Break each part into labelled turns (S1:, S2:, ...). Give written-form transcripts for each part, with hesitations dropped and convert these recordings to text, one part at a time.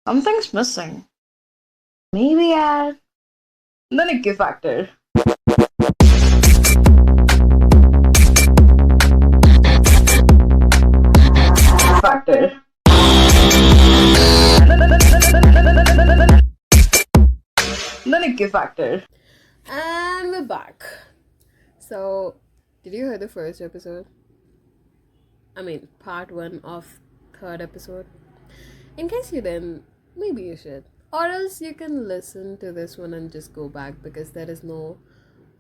S1: Something's missing. Maybe add the Nicky factor. Factor. The Nicky factor.
S2: And we're back. So, did you hear the first episode? I mean, part one of third episode. In case you didn't, maybe you should. Or else you can listen to this one and just go back because there is no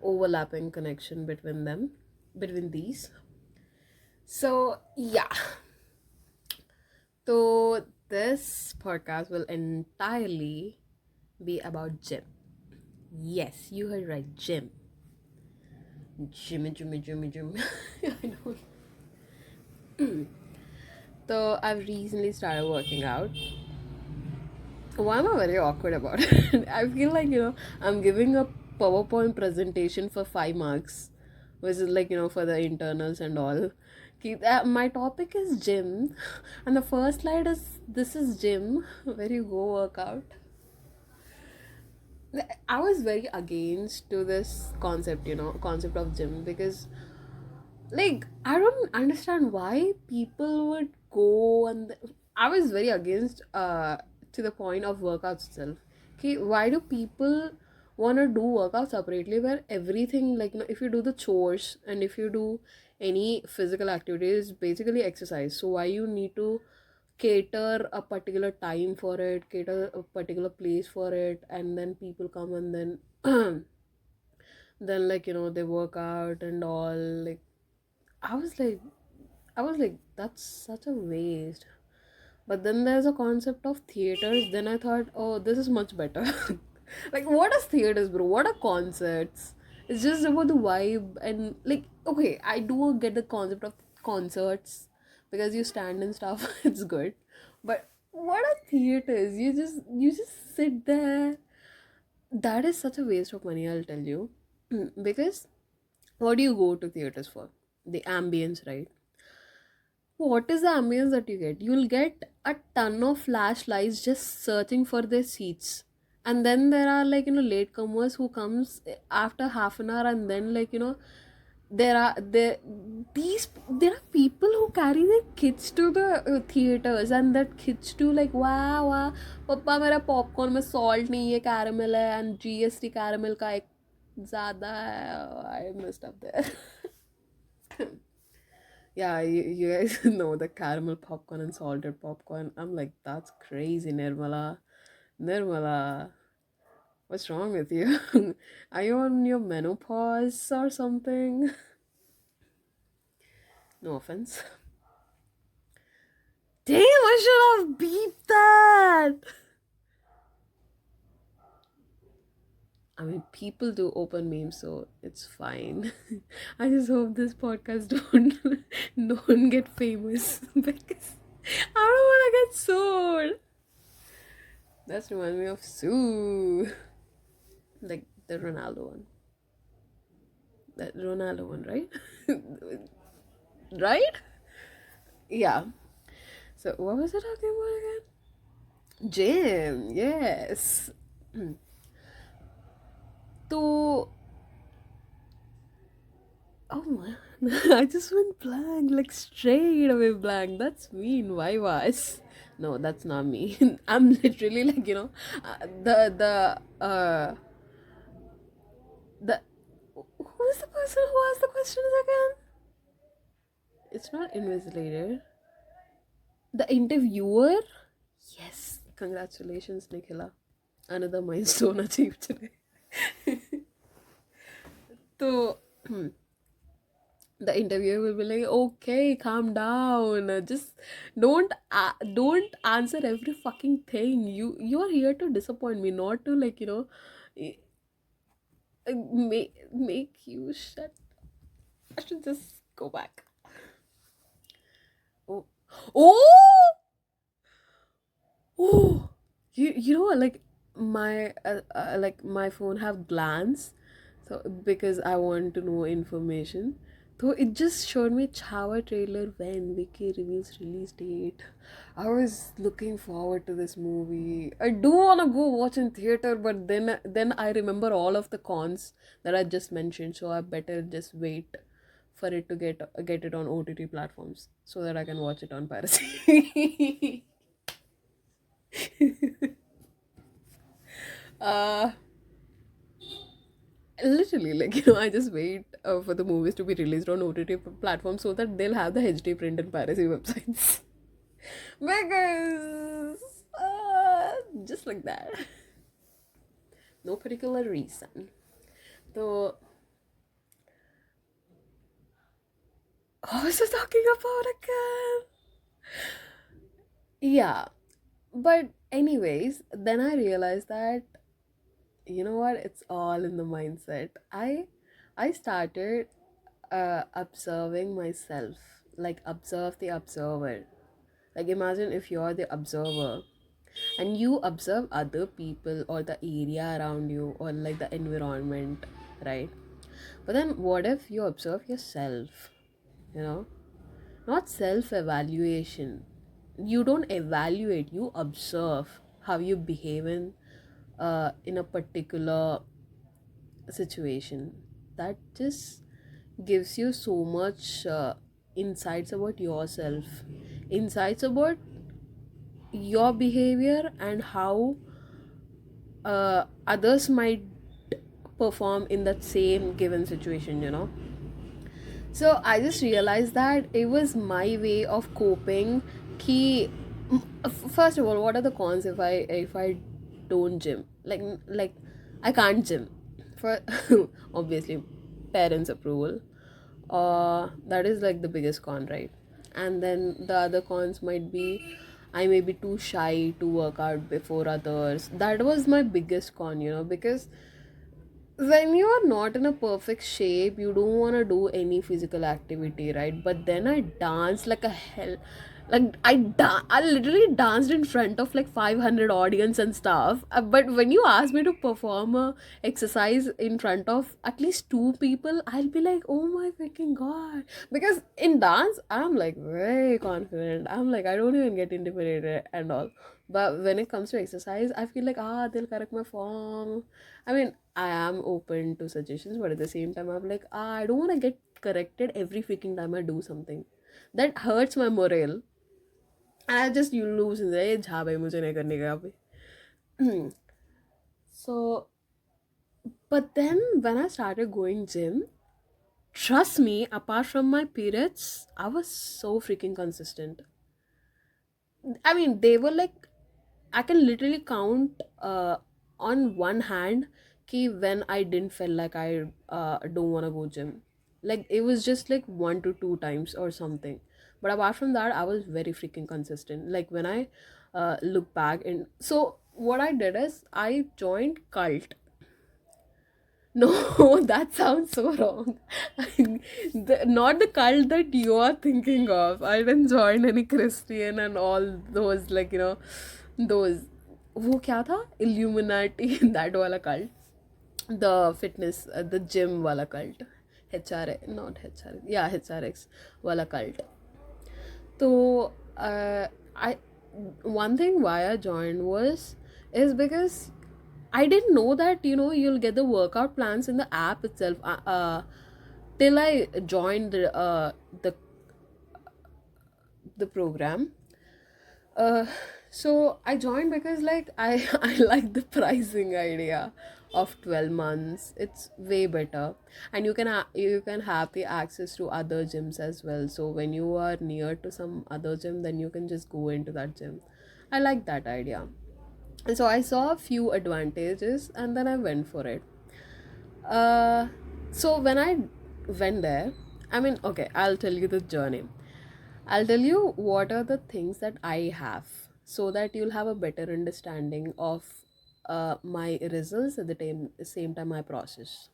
S2: overlapping connection between them, between these. So, yeah. So, this podcast will entirely be about gym. Yes, you heard right, gym. Gym. I know. So I've recently started working out. Why am I very awkward about it? I feel like, I'm giving a PowerPoint presentation for 5 marks, which is like, for the internals and all. My topic is gym, and the first slide is this is gym, where you go work out. I was very against to this concept, concept of gym because like I don't understand why people would go and I was very against to the point of workouts itself. Okay, why do people want to do workouts separately where everything like if you do the chores and if you do any physical activities basically exercise, so why you need to cater a particular time for it, cater a particular place for it, and then people come and then then they work out and all. Like I was like I was like, that's such a waste. But then there's a concept of theaters. Then I thought, oh, this is much better. Like, what is theaters, bro? What are concerts? It's just about the vibe and like, okay, I do get the concept of concerts because you stand and stuff. It's good, but what are theaters? You just sit there. That is such a waste of money. I'll tell you, because what do you go to theaters for? The ambience, right? What is the ambience that you get? You'll get a ton of flashlights just searching for their seats. And then there are latecomers who comes after half an hour, and then there are people who carry their kids to the theaters, and that kids do like wow papa मेरा popcorn में salt नहीं है, caramel है, and GST caramel का एक ज़्यादा है. I messed up there. Yeah, you guys know the caramel popcorn and salted popcorn. I'm like, that's crazy, Nirmala. Nirmala, what's wrong with you? Are you on your menopause or something? No offense. Damn, I should have beeped that. I mean, people do open memes, so it's fine. I just hope this podcast don't get famous because I don't want to get sued. That's remind me of Sue, like the Ronaldo one. That Ronaldo one, right? Right? Yeah. So what was I talking about again? Gym, yes. So, oh man, I just went blank, like straight away blank. That's mean. Why was? No, that's not me. I'm literally like the who is the person who asked the questions again? It's not invigilator. The interviewer? Yes. Congratulations, Nikhila. Another milestone achieved today. So, the interviewer will be like, okay, calm down. Just don't answer every fucking thing. You are here to disappoint me, not to eh, make you shut. I should just go back. Oh, oh, oh. You know like my phone have glance, so because I want to know information. Though it just showed me Chhawa trailer when Vicky reveals release date. I was looking forward to this movie. I do wanna go watch in theater, but then I remember all of the cons that I just mentioned, so I better just wait for it to get it on OTT platforms so that I can watch it on piracy. uh Literally, like, I just wait for the movies to be released on OTT platforms so that they'll have the HD print and piracy websites. Because just like that. No particular reason. So, what was I talking about again? Yeah, but anyways, then I realized that, you know what, it's all in the mindset. I started observing myself, like observe the observer. Like imagine if you're the observer and you observe other people or the area around you or like the environment, right? But then what if you observe yourself, you know? Not self evaluation. You don't evaluate, you observe how you behave in a particular situation. That just gives you so much insights about yourself, insights about your behavior and how others might perform in that same given situation, So I just realized that it was my way of coping. Ki, first of all, what are the cons if I don't gym? Like I can't gym for obviously parents' approval. That is like the biggest con, right? And then the other cons might be I may be too shy to work out before others. That was my biggest con, because when you are not in a perfect shape, you don't want to do any physical activity, right? But then I danced like a hell. Like I literally danced in front of like 500 audience and stuff. But when you ask me to perform a exercise in front of at least two people, I'll be like, oh my freaking god! Because in dance, I'm like very confident. I'm like I don't even get intimidated and all. But when it comes to exercise, I feel like they'll correct my form. I mean, I am open to suggestions, but at the same time, I'm like, I don't want to get corrected every freaking time I do something. That hurts my morale. And I just you lose in the age, मुझे नहीं करने का अभी. So, but then when I started going gym, trust me, apart from my periods, I was so freaking consistent. I mean, they were like I can literally count on one hand ki when I didn't feel like I don't want to go gym. Like it was just like one to two times or something. But apart from that, I was very freaking consistent. Like when I look back and so what I did is I joined cult. No, that sounds so wrong. Not the cult that you are thinking of. I didn't join any Christian and all those those. वो क्या था? Illuminati that वाला cult. The fitness, the gym वाला cult. HRX, not HRX. Yeah, HRX वाला cult. So, I one thing why I joined is because I didn't know that you'll get the workout plans in the app itself. Till I joined the program. Uh, so I joined because like I I like the pricing idea of 12 months. It's way better, and you can have the access to other gyms as well. So when you are near to some other gym, then you can just go into that gym. I like that idea. And so I saw a few advantages, and then I went for it. Uh, so when I went there, I mean, okay, I'll tell you the journey. I'll tell you what are the things that I have so that you'll have a better understanding of my results at the same time my process.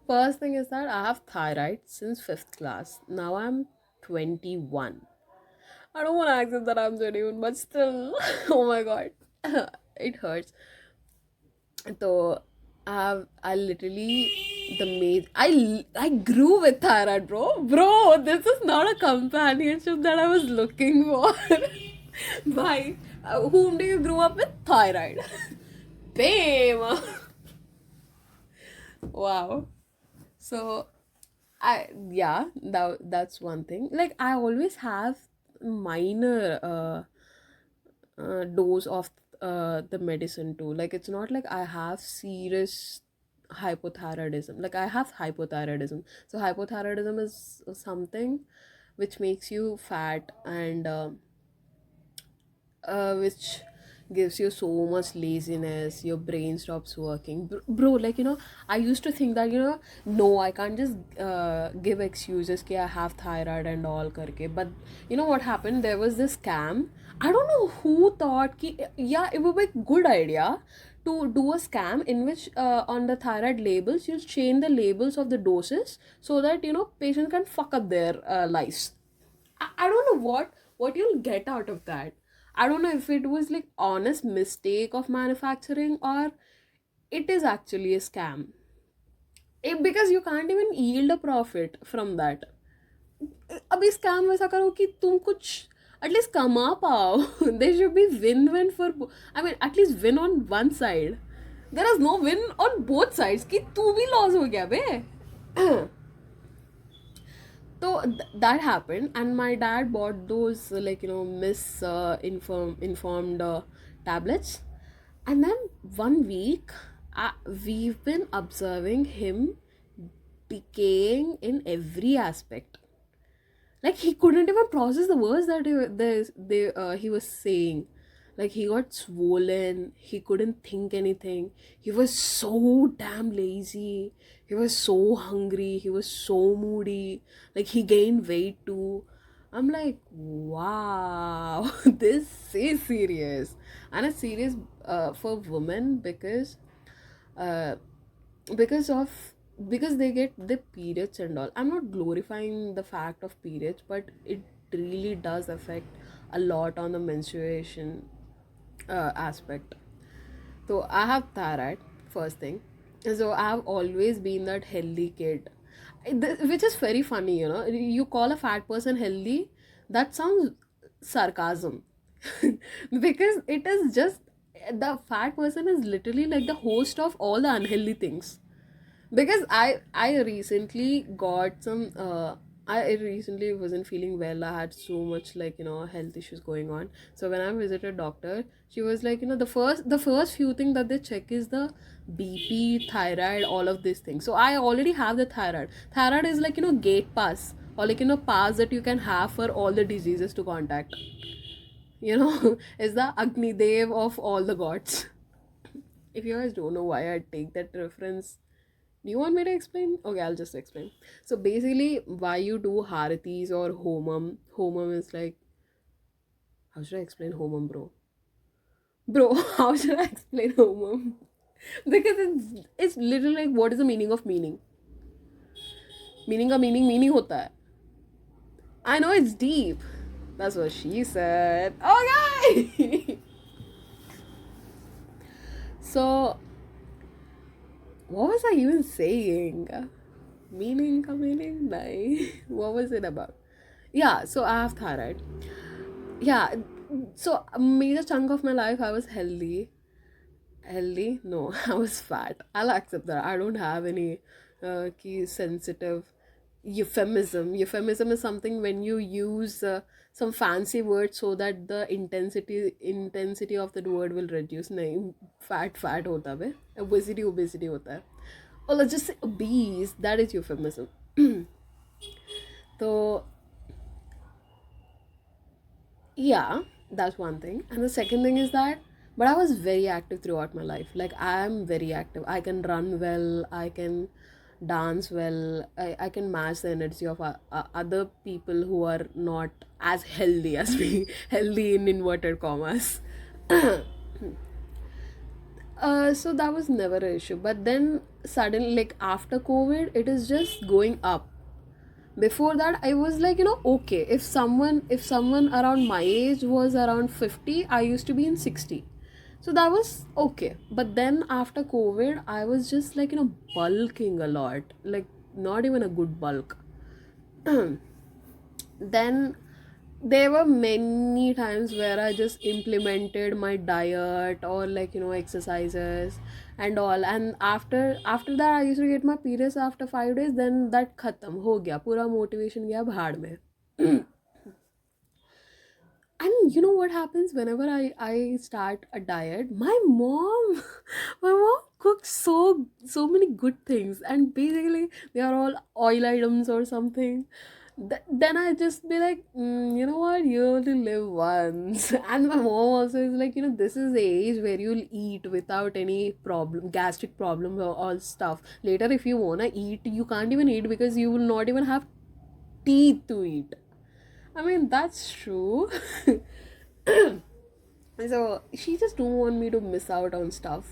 S2: First thing is that I have thyroid since fifth class. Now I'm 21. I don't want to accept that I'm 21, but still, oh my god, it hurts. So I literally I grew with thyroid, bro. Bro, this is not a companionship that I was looking for. Bye. Whom do you grow up with? Thyroid. Bam. Wow. So that's one thing. Like I always have minor dose of the medicine too. Like it's not like I have serious hypothyroidism. Like I have hypothyroidism. So hypothyroidism is something which makes you fat and which gives you so much laziness, your brain stops working. Bro, like I used to think that no, I can't just give excuses कि I have thyroid and all करके. But you know what happened, there was this scam. I don't know who thought कि yeah, it would be a good idea to do a scam in which on the thyroid labels you'll change the labels of the doses so that patients can fuck up their lives. I don't know what you'll get out of that. I don't know if it was like honest mistake of manufacturing or it is actually a scam. Because you can't even yield a profit from that. अभी scam वैसा करो कि तुम कुछ at least कमा पाओ. There should be win-win for I mean at least win on one side. There is no win on both sides कि तू भी lose हो गया बे. So that happened and my dad bought those like informed tablets, and then one week we've been observing him decaying in every aspect. Like he couldn't even process the words that he was saying. Like he got swollen, he couldn't think anything, he was so damn lazy, he was so hungry, he was so moody, like he gained weight too. I'm like, wow, this is serious. And it's serious for women uh, because of because they get the periods and all. I'm not glorifying the fact of periods, but it really does affect a lot on the menstruation aspect. So I have thyroid, first thing. So I have always been that healthy kid, which is very funny. You call a fat person healthy, that sounds sarcasm, because it is just the fat person is literally like the host of all the unhealthy things. Because I recently got some I recently wasn't feeling well. I had so much like health issues going on. So when I visited doctor, she was like the first few things that they check is the BP, thyroid, all of these things. So I already have the thyroid. Thyroid is like gate pass, or like pass that you can have for all the diseases to contact. Is the Agni Dev of all the gods. If you guys don't know why I take that reference, do you want me to explain? Okay, I'll just explain. So basically, why you do haratis or homam? Homam is like, how should I explain homam, bro? Bro, how should I explain homam? Because it's literally like, what is the meaning of meaning? Meaning का meaning होता है. I know it's deep. That's what she said. Okay. So what was I even saying? Meaning ka meaning? Nahi. What was it about? Yeah, so I have thyroid. Yeah, so a major chunk of my life I was healthy. Healthy? No, I was fat. I'll accept that. I don't have any key sensitive euphemism. Euphemism is something when you use some fancy word so that the intensity of that word will reduce. नहीं, fat होता है. Obesity होता है. Or let's just say obese. That is euphemism. So yeah, that's one thing. And the second thing is that, but I was very active throughout my life. Like I am very active. I can run well, I can dance well, I can match the energy of other people who are not as healthy as me. Healthy in inverted commas. So that was never an issue. But then suddenly, like after COVID, it is just going up. Before that I was like okay, if someone around my age was around 50, I used to be in 60. So that was okay. But then after COVID, I was just like, bulking a lot, like not even a good bulk. Then there were many times where I just implemented my diet or like, exercises and all. And after that I used to get my periods after 5 days. Then that khatam ho gaya, pura motivation gaya bhaad mein. And you know what happens whenever I start a diet? My mom, my mom cooks so many good things, and basically they are all oil items or something. Then I just be like, you know what, you only live once. And my mom also is like, this is the age where you'll eat without any problem, gastric problem or all stuff. Later, if you wanna eat, you can't even eat because you will not even have teeth to eat. I mean, that's true. So she just don't want me to miss out on stuff.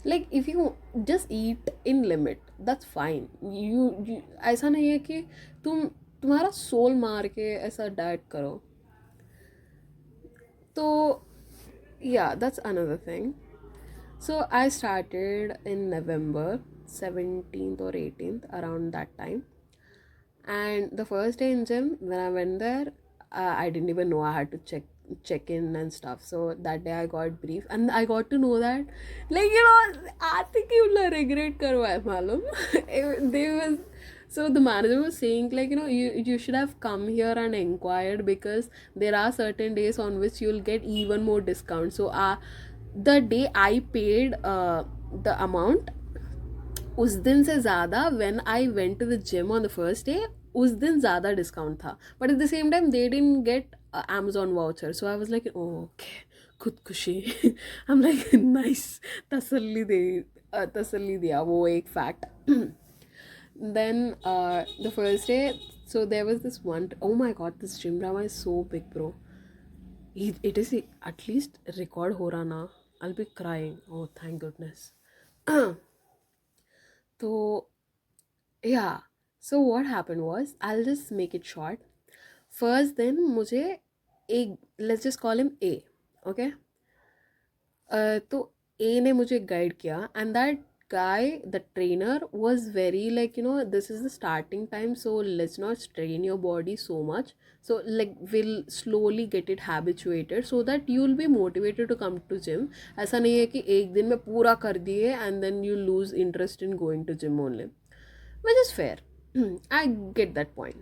S2: Like if you just eat in limit, that's fine. You ऐसा नहीं है कि तुम्हारा soul मार के ऐसा diet करो. तो yeah, that's another thing. So I started in November 17th or 18th, around that time. And the first day in gym, when I went there, I didn't even know I had to check in and stuff. So that day I got brief, and I got to know that, like, I think you will regret karwa malum. They was so the manager was saying, like, you should have come here and inquired, because there are certain days on which you'll get even more discount. So the day I paid the amount, उस दिन से ज़्यादा when I went to the gym on the first day, उस दिन ज़्यादा discount था. But at the same time they didn't get Amazon voucher. So I was like, oh, okay, खुदकुशी. I'm like, nice. तसल्ली दिया वो एक fact. Then the first day, so there was this one, oh my god, this gym drama is so big, bro. It is at least record हो रहा ना. I'll be crying. Oh, thank goodness. So yeah, so what happened was, I'll just make it short. First then मुझे एक, let's just call him A, okay. तो A ने मुझे guide किया, and that guy, the trainer, was very like, this is the starting time, so let's not strain your body so much. So like we'll slowly get it habituated so that you'll be motivated to come to gym. ऐसा नहीं है कि एक दिन में पूरा कर दिए and then you lose interest in going to gym only, which is fair. I get that point.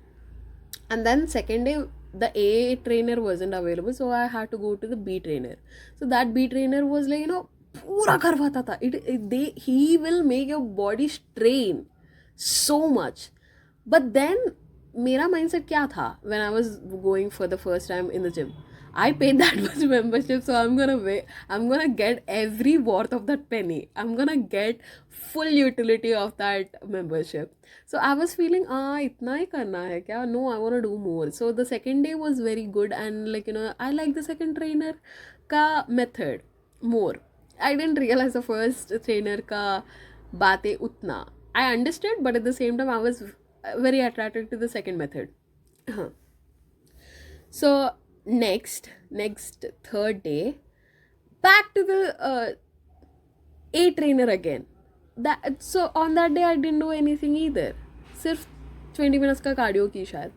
S2: And then second day the A trainer wasn't available, so I had to go to the B trainer. So that B trainer was like, पूरा करवाता था. He will make your body strain so much. But then मेरा mindset क्या था when I was going for the first time in the gym? I paid that much membership, so I'm gonna get every worth of that penny. I'm gonna get full utility of that membership. So I was feeling, itna hi karna hai kya? No, I wanna do more. So the second day was very good, and like, I like the second trainer ka method more. I didn't realize the first trainer ka baate utna. I understood, but at the same time I was very attracted to the second method. So next third day, back to the A trainer again. That, so on that day I didn't do anything either. सिर्फ 20 minutes का cardio की शायद.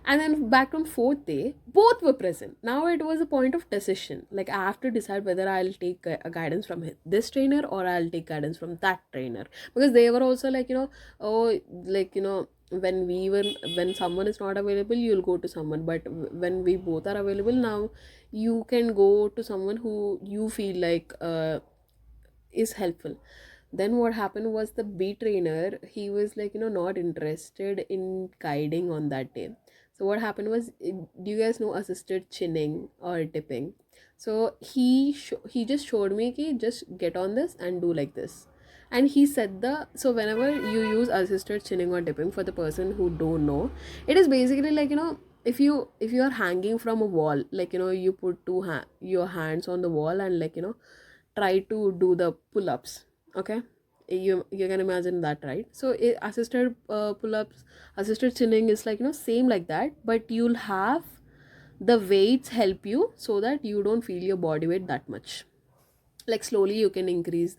S2: And then back on fourth day, both were present. Now it was a point of decision. Like I have to decide whether I'll take a guidance from this trainer or I'll take guidance from that trainer. Because they were also like, oh, like, when someone is not available, you'll go to someone. But when we both are available now, you can go to someone who you feel like is helpful. Then what happened was, the B trainer, he was like, not interested in guiding on that day. So what happened was, do you guys know assisted chinning or dipping? So he just showed me ki just get on this and do like this. And he said so whenever you use assisted chinning or dipping, for the person who don't know, it is basically like, if you are hanging from a wall, like, you put your hands on the wall and like, try to do the pull-ups, okay. You can imagine that, right? So assisted pull-ups, assisted chinning is like, same like that, but you'll have the weights help you so that you don't feel your body weight that much. Like slowly you can decrease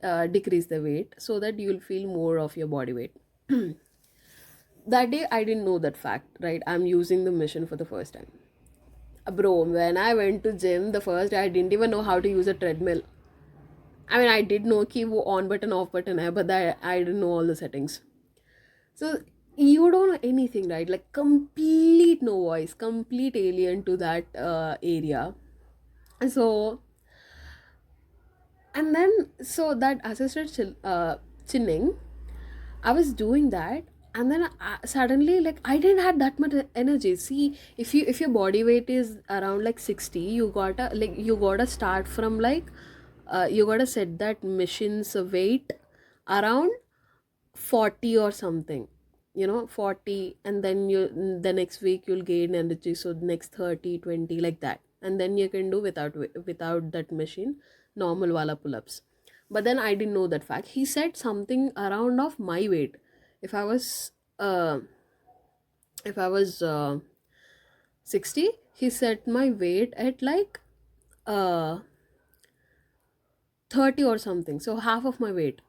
S2: the weight so that you'll feel more of your body weight. That day I didn't know that fact, right? I'm using the machine for the first time. Bro, when I went to gym the first day, I didn't even know how to use a treadmill. I mean, I did know key wo on button off button hai, but I didn't know all the settings. So you don't know anything, right? Like complete no voice, complete alien to that area. So and then so that assisted chinning, I was doing that, and then suddenly, like, I didn't have that much energy. See, if your body weight is around like 60, you gotta start from like you gotta set that machine's weight around 40 or something, 40, and then the next week you'll gain energy, so next 30, 20, like that, and then you can do without that machine, normal wala pull-ups. But then I didn't know that fact. He said something around of my weight. If I was uh if I was 60, he set my weight at like uh 30 or something, so half of my weight.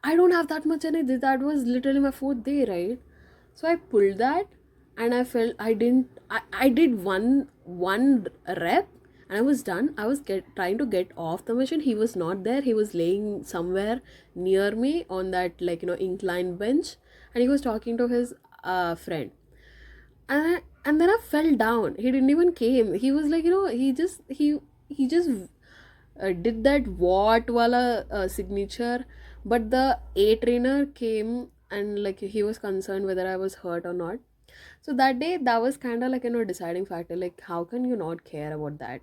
S2: I don't have that much energy. That was literally my fourth day, right? So I pulled that, and I felt I did one rep, and I was done. I was trying to get off the machine. He was not there. He was laying somewhere near me on that, like, inclined bench, and he was talking to his friend. And then I fell down. He didn't even came. He was like, he just did that what wala signature, but the A trainer came, and like he was concerned whether I was hurt or not. So that day, that was kind of like, deciding factor, like how can you not care about that.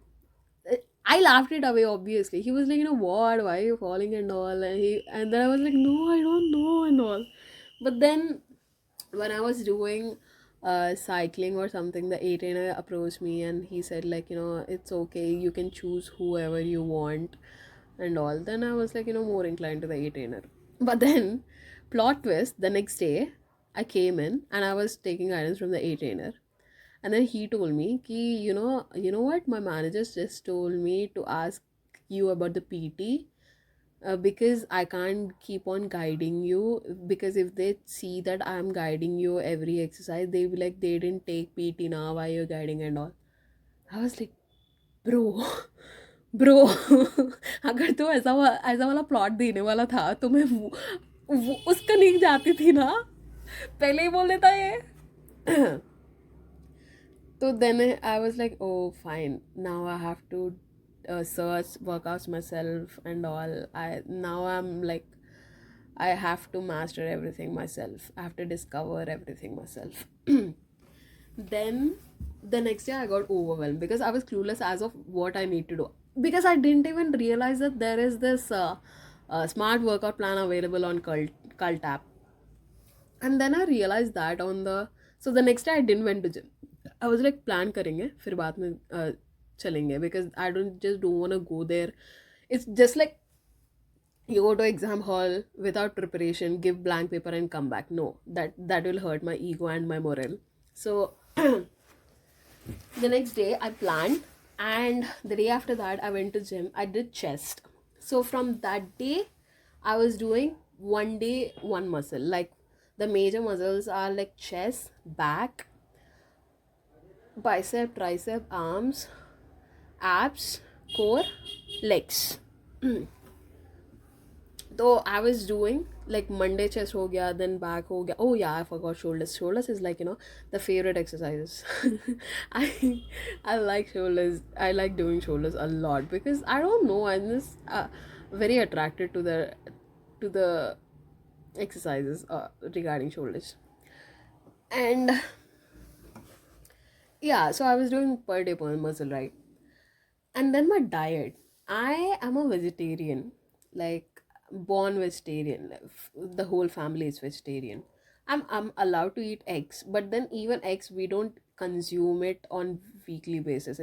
S2: I laughed it away, obviously. He was like, what, why are you falling and all, and then I was like, no, I don't know and all. But then when I was doing cycling or something, the A trainer approached me, and he said, like, it's okay, you can choose whoever you want and all. Then I was like, more inclined to the A trainer. But then, plot twist, the next day I came in and I was taking guidance from the A trainer. And then he told me, ki, what? My managers just told me to ask you about the PT, because I can't keep on guiding you, because if they see that I'm guiding you every exercise, they be like, they didn't take PT now, why you're guiding and all. I was like, bro, bro, अगर तो ऐसा वाला plot देने वाला था तो मैं वो उसका नहीं जाती थी ना, पहले ही बोल देता ये. So then I was like, oh, fine. Now I have to search workouts myself and all. I'm like, I have to master everything myself. I have to discover everything myself. Then the next day I got overwhelmed because I was clueless as of what I need to do. Because I didn't even realize that there is this smart workout plan available on Cult app. And then I realized that on the so the next day I didn't went to gym. I was like, plan करेंगे फिर बाद में चलेंगे, because I don't want to go there. It's just like you go to exam hall without preparation, give blank paper and come back. No, that will hurt my ego and my morale. So the next day I planned, and the day after that I went to gym. I did chest. So from that day I was doing one day one muscle. Like the major muscles are like chest, back, bicep, tricep, arms, abs, core, legs. So I was doing like Monday chest ho gaya, then back ho gaya. Oh yeah, I forgot shoulders. Shoulders is like, the favorite exercises. I I like shoulders. I like doing shoulders a lot because I don't know, I'm just very attracted to the exercises regarding shoulders. And yeah, so I was doing per day per muscle, right? And then my diet. I am a vegetarian, like born vegetarian. The whole family is vegetarian. I'm allowed to eat eggs, but then even eggs we don't consume it on weekly basis.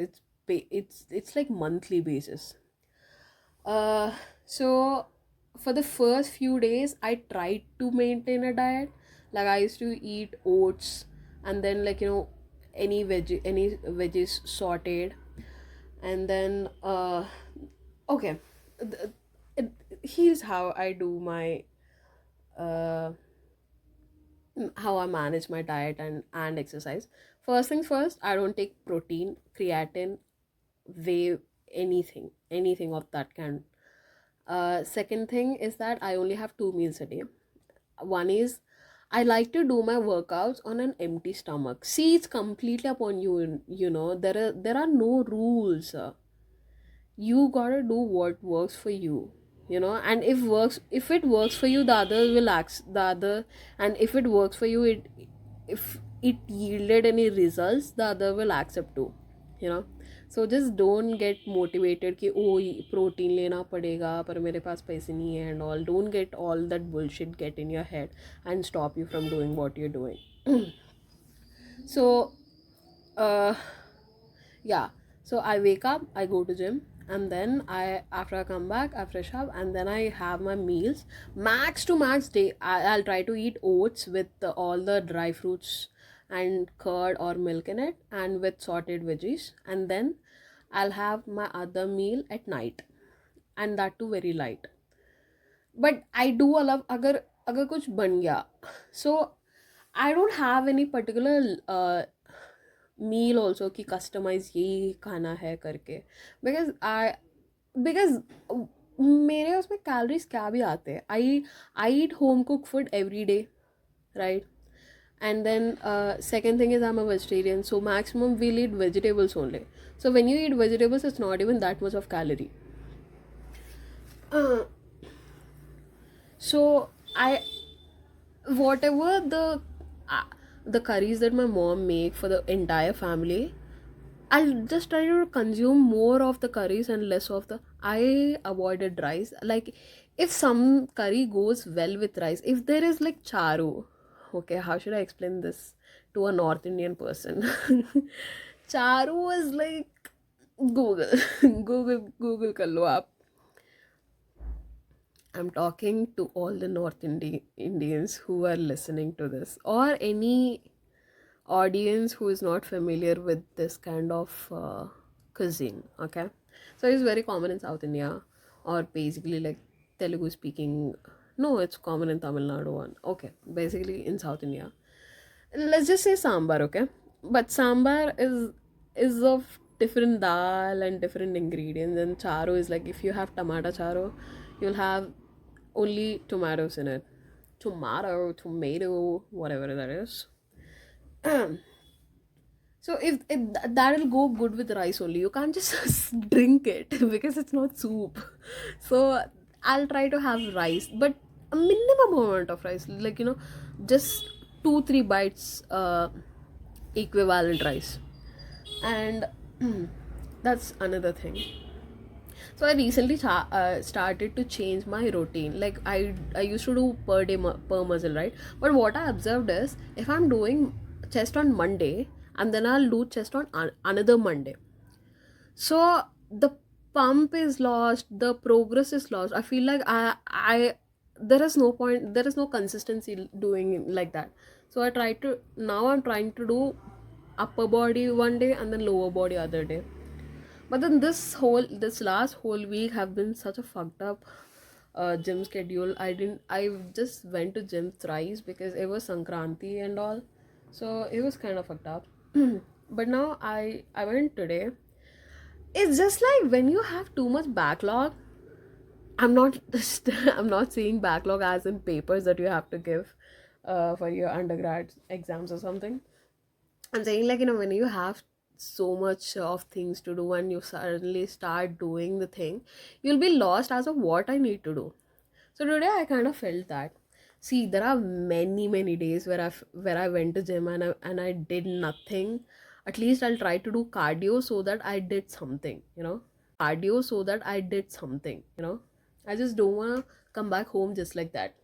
S2: It's like monthly basis. So for the first few days, I tried to maintain a diet. Like I used to eat oats, and then like any veggies sauteed, and then Okay, th- it, here's how I do my uh how I manage my diet and exercise. First things first, I don't take protein, creatine, whey, anything of that kind. Second thing is that I only have 2 meals a day. One is I like to do my workouts on an empty stomach. See, it's completely upon you. You know, there are no rules. You gotta do what works for you. You know, and if it works for you, the other will act the other, and if it works for you, if it yielded any results, the other will accept too. You know, so just don't get motivated कि ओ protein लेना पड़ेगा पर मेरे पास पैसे नहीं है and all. Don't get all that bullshit get in your head and stop you from doing what you're doing. So uh yeah, so I wake up, I go to gym, and then I after I come back I fresh up, and then I have my meals. Max to max day I'll try to eat oats with all the dry fruits and curd or milk in it, and with sorted veggies, and then I'll have my other meal at night, and that too very light. But I do allow अगर अगर कुछ बन गया, so I don't have any particular meal also कि customize यही खाना है करके, बिकॉज मेरे उसमें कैलोरीज क्या भी आते हैं. I eat home cook food every day, right. And then second thing is I'm a vegetarian, so maximum we'll eat vegetables only. So when you eat vegetables, it's not even that much of calorie. uh, so I whatever uh, the curries that my mom make for the entire family, I'll just try to consume more of the curries and less of the. I avoided rice. Like, if some curry goes well with rice, if there is like charu, okay, how should I explain this to a North Indian person? Charu is like Google, Google कर लो आप. I'm talking to all the Indians who are listening to this, or any audience who is not familiar with this kind of cuisine. Okay, so it's very common in South India, or basically like Telugu speaking. No, it's common in Tamil Nadu one. Okay, basically in South India. Let's just say sambar, okay? But sambar is of different dal and different ingredients, and charo is like if you have tomato charo, you'll have only tomatoes in it. Tomato, whatever that is. So if that'll go good with rice only. You can't just drink it because it's not soup. So I'll try to have rice, but a minimum amount of rice, like just 2-3 bites, equivalent rice, and that's another thing. So I recently started to change my routine. Like I used to do per day per muscle, right? But what I observed is if I'm doing chest on Monday, and then I'll do chest on another Monday, so the pump is lost, the progress is lost. I feel like I there is no point, there is no consistency doing it like that. So I'm trying to do upper body one day and then lower body other day. But then this last whole week have been such a fucked up gym schedule. I just went to gym thrice because it was Sankranti and all. So it was kind of fucked up. But now I went today. It's just like when you have too much backlog. I'm not I'm not seeing backlog as in papers that you have to give for your undergrad exams or something. I'm saying, like, when you have so much of things to do and you suddenly start doing the thing, you'll be lost as of what I need to do. So today I kind of felt that. See, there are many days where I went to gym and I did nothing. At least I'll try to do cardio so that I did something, I just don't wanna come back home just like that.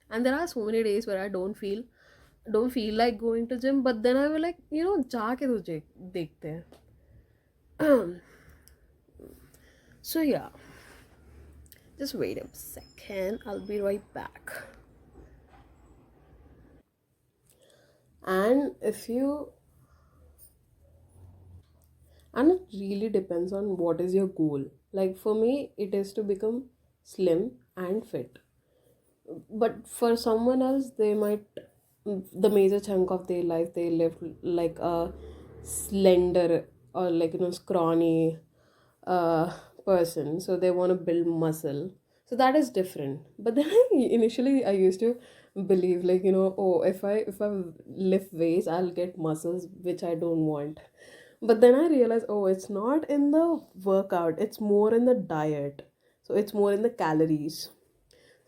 S2: And there are so many days where I don't feel like going to gym, but then I will like, जाके तो देखते हैं. So yeah, just wait a second, I'll be right back. And if you and it really depends on what is your goal. Like for me, it is to become slim and fit. But for someone else, they might, the major chunk of their life they live like a slender or like scrawny uh, person, so they want to build muscle. So that is different. But then initially I used to believe like, oh, if I lift weights I'll get muscles, which I don't want. But then I realized, oh, it's not in the workout, it's more in the diet. So it's more in the calories.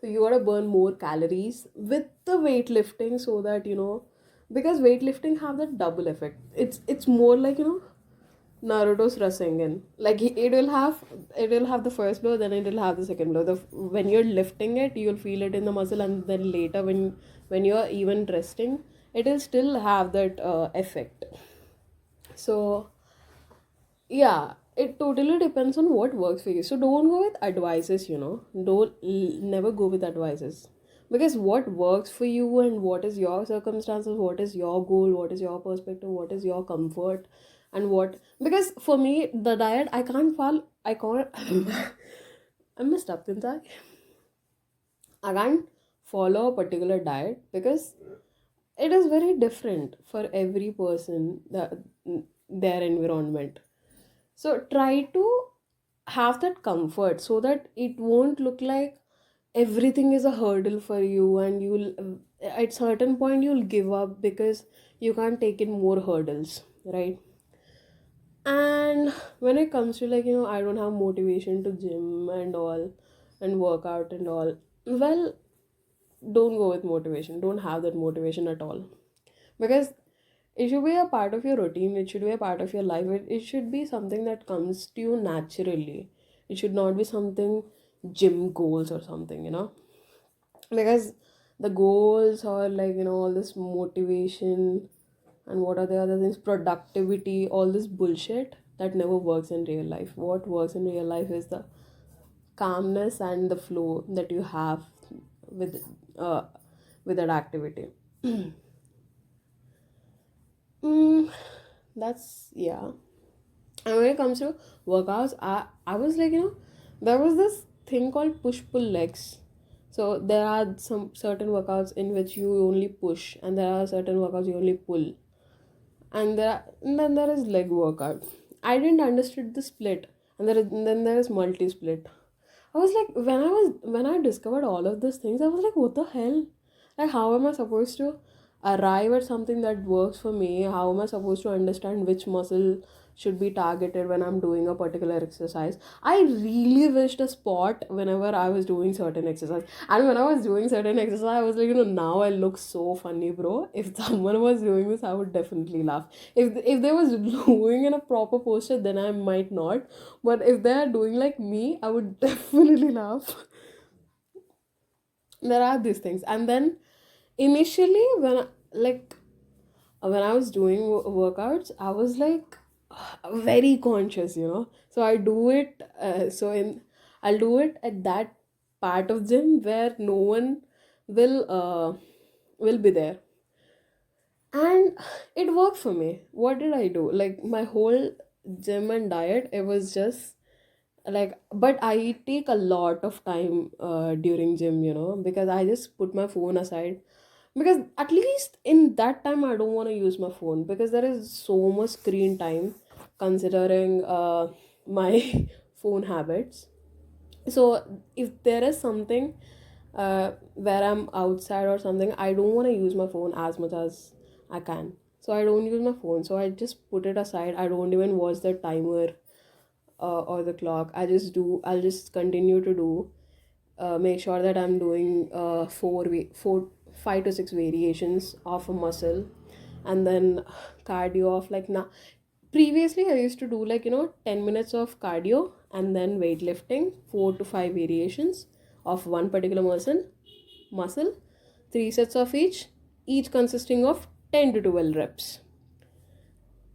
S2: So you gotta burn more calories with the weightlifting, so that because weightlifting have that double effect. It's more like Naruto's Rasengan. Like it will have the first blow, then it will have the second blow. When you're lifting it, you'll feel it in the muscle, and then later when you're even resting, it will still have that effect. So yeah, it totally depends on what works for you. So don't go with advices, never go with advices, because what works for you and what is your circumstances, what is your goal, what is your perspective, what is your comfort, and what, because for me the diet I can't I messed up, didn't I can't follow a particular diet because it is very different for every person, their environment. So try to have that comfort so that it won't look like everything is a hurdle for you, and you'll at certain point you'll give up because you can't take in more hurdles, right? And when it comes to like, I don't have motivation to gym and all and work out and all, well, don't go with motivation. Don't have that motivation at all, because it should be a part of your routine, it should be a part of your life, it should be something that comes to you naturally. It should not be something gym goals or something, because the goals or like, all this motivation and what are the other things, productivity, all this bullshit that never works in real life. What works in real life is the calmness and the flow that you have with uh with that activity. mm, that's yeah. And when it comes to workouts, I was like, there was this thing called push pull legs. So there are some certain workouts in which you only push, and there are certain workouts you only pull, and then there is leg workout. I didn't understood the split, and then there is multi split. I was like, when I discovered all of these things, I was like, what the hell? Like, how am I supposed to arrive at something that works for me? How am I supposed to understand which muscle should be targeted when I'm doing a particular exercise? I really wished a spot whenever I was doing certain exercise. And when I was doing certain exercise, I was like, now I look so funny, bro. If someone was doing this, I would definitely laugh. If they was doing in a proper posture, then I might not. But if they are doing like me, I would definitely laugh. There are these things. And then initially, when I was doing workouts, I was like very conscious, So I do it. I'll do it at that part of gym where no one will be there, and it worked for me. What did I do? Like my whole gym and diet, it was just like, but I take a lot of time during gym, because I just put my phone aside, because at least in that time I don't want to use my phone, because there is so much screen time considering my phone habits. So if there is something where I'm outside or something, I don't want to use my phone as much as I can. So I don't use my phone, so I just put it aside. I don't even watch the timer or the clock. I'll just continue to do, make sure that I'm doing 5 to 6 variations of a muscle, and then cardio of like, now previously I used to do like, 10 minutes of cardio and then weightlifting, 4 to 5 variations of one particular muscle, 3 sets of each consisting of 10 to 12 reps.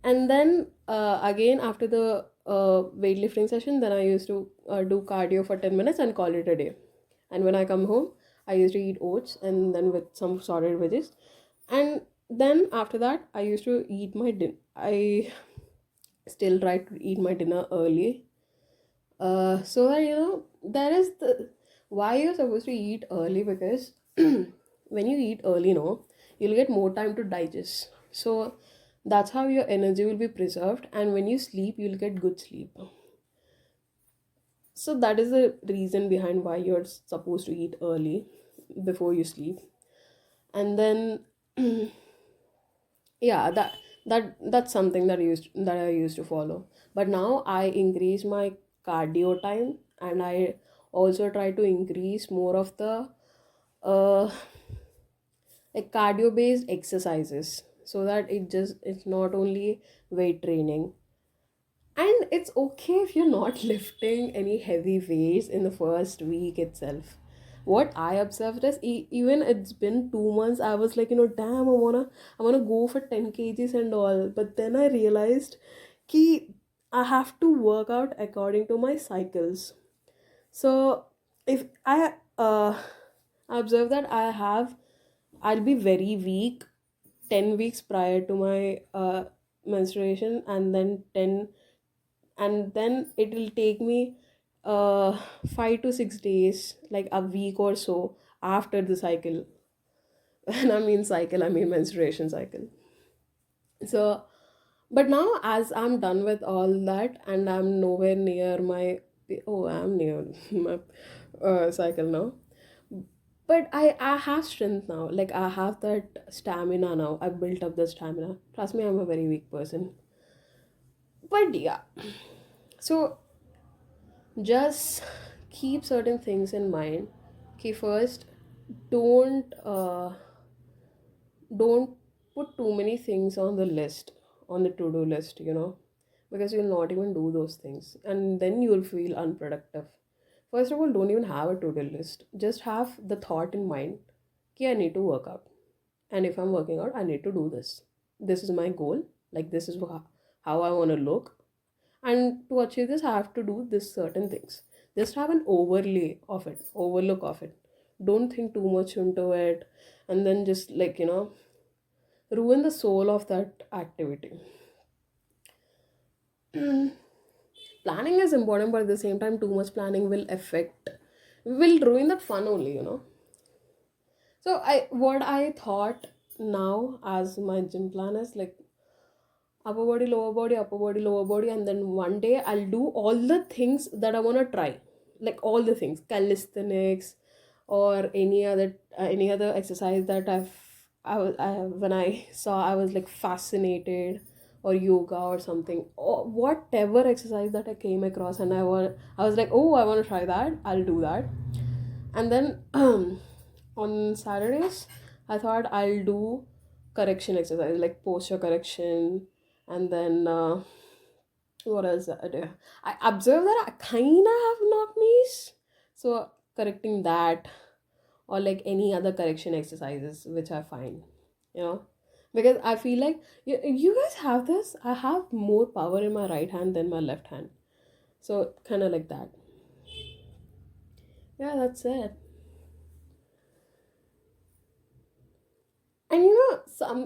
S2: And then again, after the weightlifting session, then I used to do cardio for 10 minutes and call it a day. And when I come home, I used to eat oats and then with some sorted veggies. And then after that, I used to eat my dinner. I still try to eat my dinner early, So that that is the why you're supposed to eat early, because when you eat early, you'll get more time to digest. So that's how your energy will be preserved, and when you sleep, you'll get good sleep. So that is the reason behind why you're supposed to eat early before you sleep. And then yeah, that's something that I used to follow. But now I increase my cardio time, and I also try to increase more of the uh like cardio based exercises, so that it's not only weight training. And it's okay if you're not lifting any heavy weights in the first week itself. What I observed is, even it's been 2 months, I was like, damn, I wanna go for 10 kgs and all. But then I realized ki I have to work out according to my cycles. So if I observe that I'll be very weak 10 weeks prior to my menstruation, and then it will take me 5 to 6 days, like a week or so after the cycle. And I mean cycle, I mean menstruation cycle. So but now, as I'm done with all that, and I'm nowhere near my, oh, I'm near my cycle now. But I have strength now, like I have that stamina now. I built up the stamina. Trust me, I'm a very weak person. But yeah, so just keep certain things in mind. Okay, first, don't don't put too many things on the list, on the to-do list, because you'll not even do those things, and then you'll feel unproductive. First of all, don't even have a to-do list. Just have the thought in mind, okay, I need to work out, and if I'm working out, I need to do this. This is my goal. Like, this is how I want to look, and to achieve this, I have to do this certain things. Just have an overlook of it. Don't think too much into it, and then just, like, ruin the soul of that activity. Planning is important, but at the same time, too much planning will ruin that fun only. So what I thought now as my gym plan is, like, upper body, lower body, upper body, lower body, and then one day I'll do all the things that I want to try, like all the things, calisthenics, or any other exercise that when I saw, I was like fascinated, or yoga or something, or whatever exercise that I came across, and I was like, oh, I want to try that, I'll do that. And then on Saturdays, I thought I'll do correction exercise, like posture correction. And then what else I do? I observed that I kind of have knock knees, so correcting that, or like any other correction exercises which I find, you know, because I feel like you guys have this. I have more power in my right hand than my left hand, so kind of like that. Yeah, that's it. And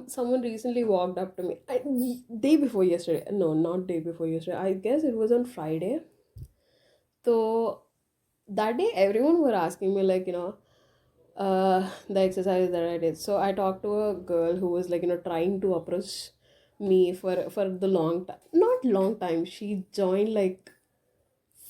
S2: someone recently walked up to me. Day before yesterday. No, not day before yesterday. I guess it was on Friday. So that day, everyone were asking me, like, the exercise that I did. So I talked to a girl who was, like, trying to approach me for the long time. Not long time. She joined like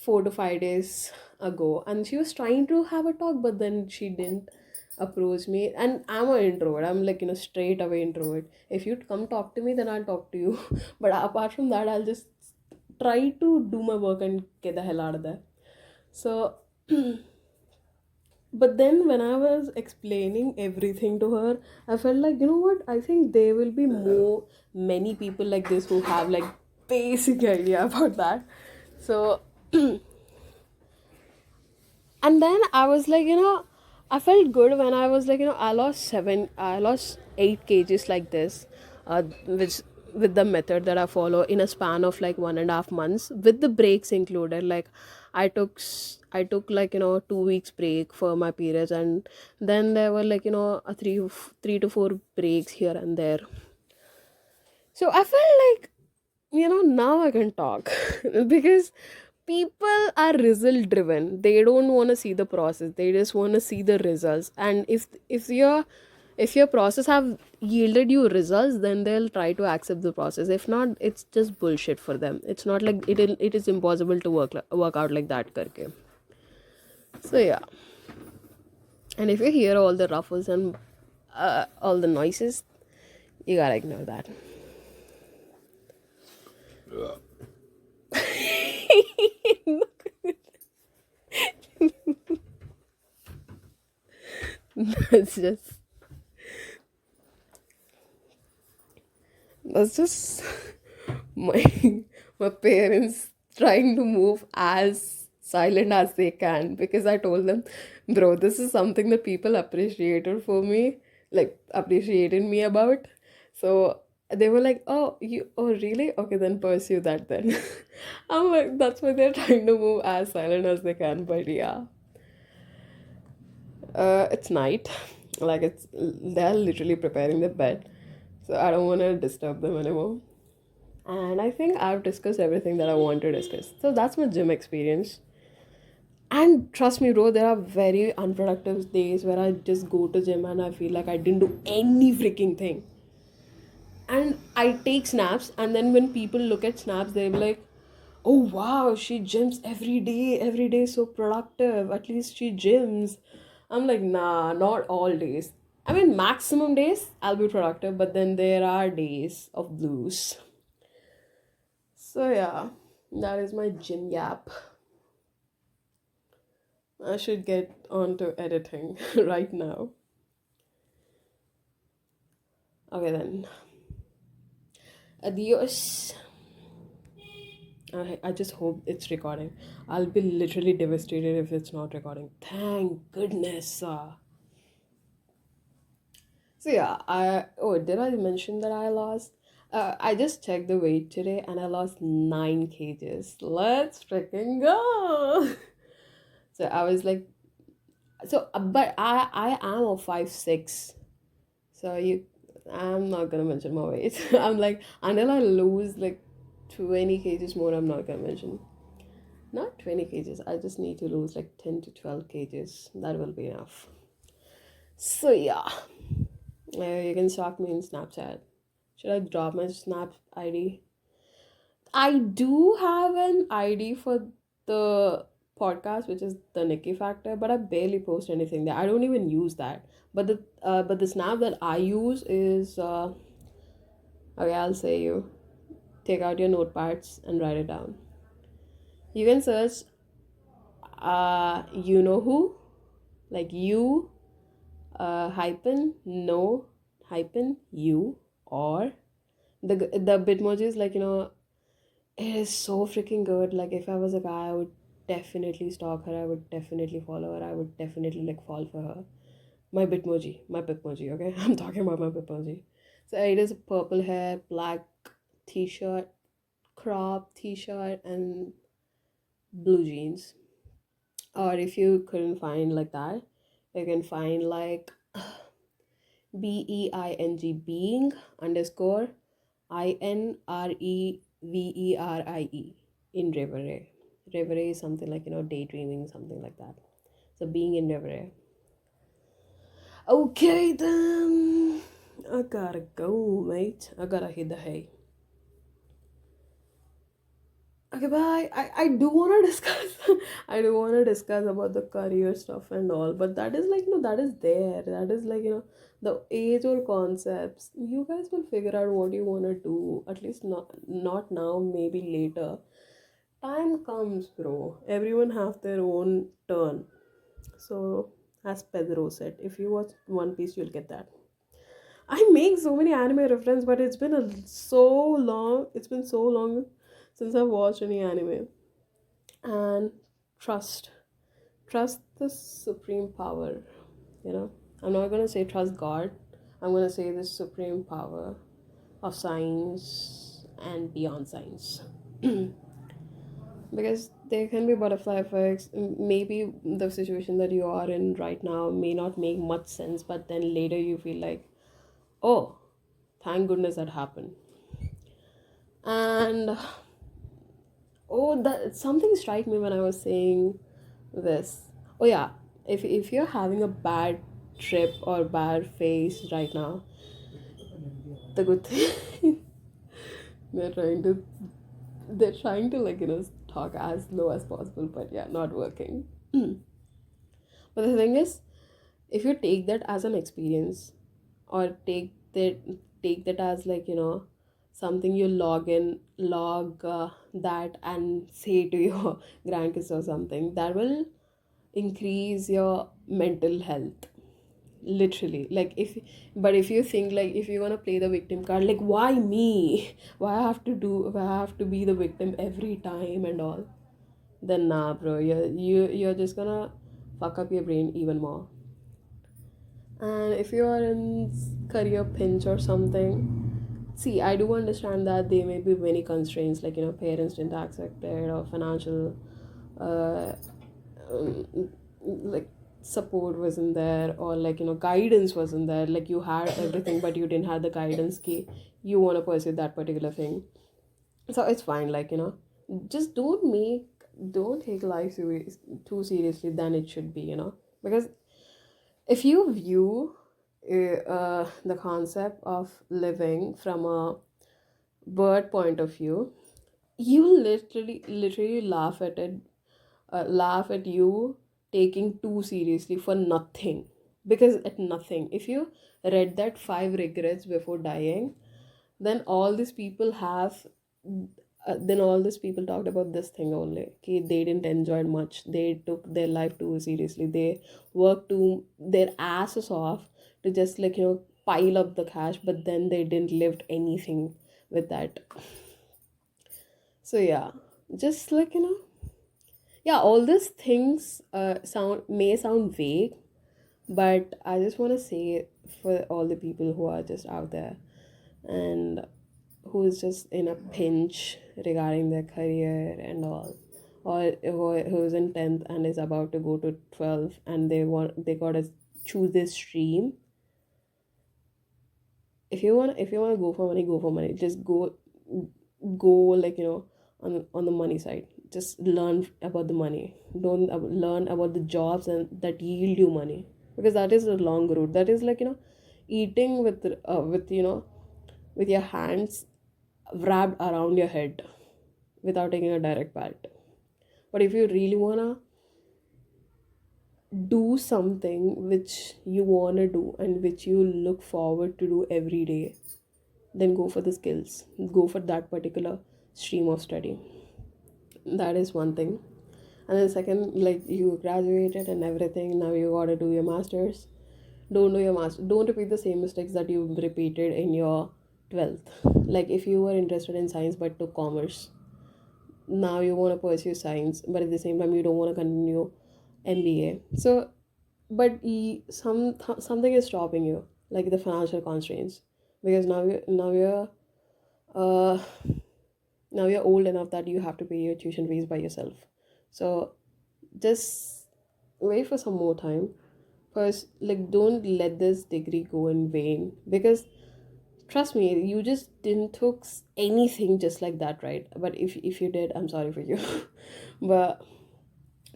S2: 4 to 5 days ago, and she was trying to have a talk, but then she didn't approach me. And I'm an introvert. I'm like, straight away introvert. If you come talk to me, then I'll talk to you. But apart from that, I'll just try to do my work and get the hell out of there. So but then when I was explaining everything to her, I felt like, what, I think there will be many people like this who have like basic idea about that. So and then I was like, I felt good when I was like, I lost 8 kgs like this, which with the method that I follow in a span of like 1.5 months, with the breaks included. Like, I took like, 2 weeks break for my periods, and then there were like, a three to four breaks here and there. So I felt like, now I can talk because people are result driven. They don't want to see the process, they just want to see the results. And if your process have yielded you results, then they'll try to accept the process. If not, it's just bullshit for them. It's not like it is impossible to work out like that karke. So yeah. And if you hear all the ruffles and all the noises, you gotta ignore that. That's just that's just my my parents trying to move as silent as they can, because I told them, bro, this is something that people appreciated for me, like appreciated me about. So they were like, oh, you, oh really, okay, then pursue that then. I'm like, that's why they're trying to move as silent as they can. But yeah, it's night. Like, it's they're literally preparing the bed, so I don't want to disturb them anymore. And I think I've discussed everything that I want to discuss. So that's my gym experience. And trust me, bro, there are very unproductive days where I just go to gym and I feel like I didn't do any freaking thing. And I take snaps, and then when people look at snaps, they'll be like, oh wow, she gyms every day so productive. At least she gyms. I'm like, nah, not all days. I mean, maximum days I'll be productive, but then there are days of blues. So yeah, that is my gym yap. I should get on to editing right now. Okay then. Adios. I just hope it's recording. I'll be literally devastated if it's not recording. Thank goodness. So yeah, did I mention that I lost? I just checked the weight today and I lost 9 kgs. Let's freaking go! So I was like, but I am a 5'6". So I'm not gonna mention my weight. I'm like, until I lose like 20 kgs more, I'm not gonna mention. Not 20 kgs. I just need to lose like 10 to 12 kgs. That will be enough. So yeah, you can stalk me in Snapchat. Should I drop my Snap ID? I do have an ID for the podcast, which is the Nikki Factor, but I barely post anything there. I don't even use that. But the Snap that I use is okay. I'll say you take out your notepads and write it down. You can search you know who, like you hyphen no hyphen you, or the bitmoji is like, it is so freaking good. Like, if I was a guy, I would definitely stalk her. I would definitely follow her. I would definitely like fall for her. My bitmoji. Okay, I'm talking about my bitmoji. So it is purple hair, black t-shirt, crop t-shirt, and blue jeans. Or if you couldn't find like that, you can find like being underscore INREVERIE in Reverie. Reverie is something like, daydreaming, something like that. So being in Reverie. Okay then. I gotta go, mate. I gotta hit the hay. Okay, bye. I do want to discuss. I do want to discuss about the career stuff and all, but that is like, that is there. That is like, the age old concepts. You guys will figure out what you want to do. At least not now, maybe later. Time comes, bro. Everyone have their own turn. So, as Pedro said, if you watch One Piece, you'll get that. I make so many anime reference, but so long. It's been so long since I've watched any anime. And trust, trust the supreme power. You know, I'm not gonna say trust God. I'm gonna say the supreme power of science and beyond science. Because there can be butterfly effects. Maybe the situation that you are in right now may not make much sense, but then later you feel like, oh, thank goodness that happened. And Oh, that something strike me when I was saying this. Oh yeah, if you're having a bad trip or bad phase right now, the good thing they're trying to they're trying to like talk as low as possible, but yeah, not working. But the thing is, if you take that as an experience, or take that as like something you log that and say to your grandkids or something, that will increase your mental health, literally. Like if you think, like if you want to play the victim card, like why me, why I have to be the victim every time and all, then nah bro, you're just gonna fuck up your brain even more. And if you are in career pinch or something, see, I do understand that there may be many constraints, like parents didn't accept it, or financial uh, like support wasn't there, or like guidance wasn't there. Like you had everything but you didn't have the guidance key, you want to pursue that particular thing. So it's fine, like just don't take life too seriously than it should be, because if you view the concept of living from a bird point of view, you literally laugh at you taking too seriously for nothing. Because at nothing, if you read that five regrets before dying, then all these people have then all these people talked about this thing only. Okay, they didn't enjoy much, they took their life too seriously, they worked to their asses off to just like pile up the cash, but then they didn't live anything with that. So yeah, just like yeah, all these things sound vague, but I just want to say, for all the people who are just out there and who is just in a pinch regarding their career and all, or who's in 10th and is about to go to 12th, and they gotta choose this stream. If you want to go for money, go for money. Just go like on the money side. Just learn about the money. Don't learn about the jobs and that yield you money, because that is a long route. That is like eating with your hands wrapped around your head without taking a direct bite. But if you really wanna do something which you wanna do and which you look forward to do every day, then go for the skills. Go for that particular stream of study. That is one thing. And then second, like you graduated and everything, now you gotta do your masters. Don't do your master. Don't repeat the same mistakes that you repeated in your 12th. Like if you were interested in science but took commerce, now you want to pursue science, but at the same time you don't want to continue MBA. So but something is stopping you, like the financial constraints, because uh now you're old enough that you have to pay your tuition fees by yourself. So just wait for some more time. First, like don't let this degree go in vain, because trust me, you just didn't took anything just like that, right? But if you did, I'm sorry for you. But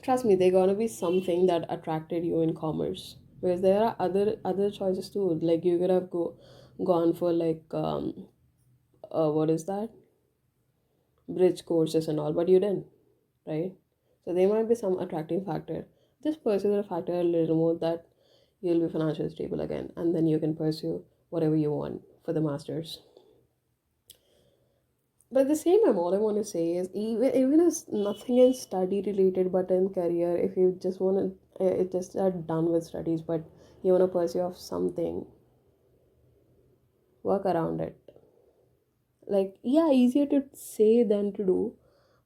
S2: trust me, there gonna be something that attracted you in commerce, because there are other choices too. Like you could have gone for like what is that, bridge courses and all, but you didn't, right? So there might be some attracting factor. Just pursue the factor a little more, that you'll be financially stable again, and then you can pursue whatever you want for the masters. But at the same time, all I want to say is, even if nothing is study related, but in career, if you just want to, it just are done with studies, but you want to pursue of something, work around it. Like yeah, easier to say than to do,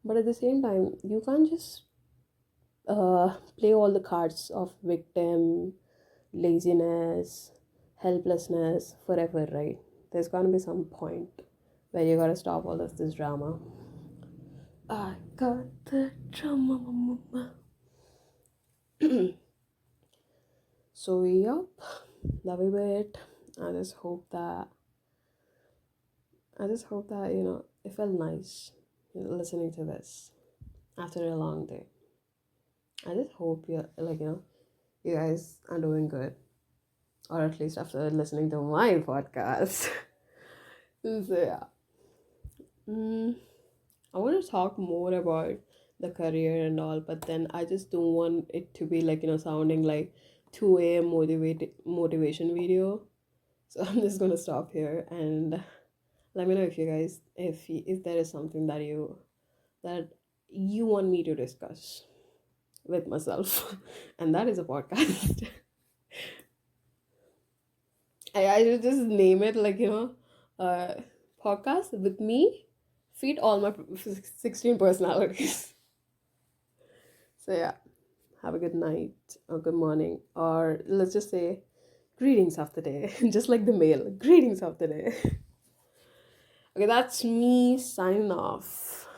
S2: but at the same time, you can't just play all the cards of victim, laziness, helplessness forever, right? There's gonna be some point where you gotta stop all of this drama. I got the drama, mama. So yup, love you it. I just hope that I just hope that it felt nice listening to this. after a long day. I just hope you guys are doing good, or at least after listening to my podcast. So yeah, mm, I want to talk more about the career and all, but then I just don't want it to be sounding like 2 a.m. motivation video. So I'm just gonna stop here and let me know if you guys if there is something that you want me to discuss with myself, and that is a podcast. I should just name it uh, podcast with me, feed all my 16 personalities. So yeah, have a good night or good morning, or let's just say greetings of the day, just like the mail. Greetings of the day. Okay, that's me signing off.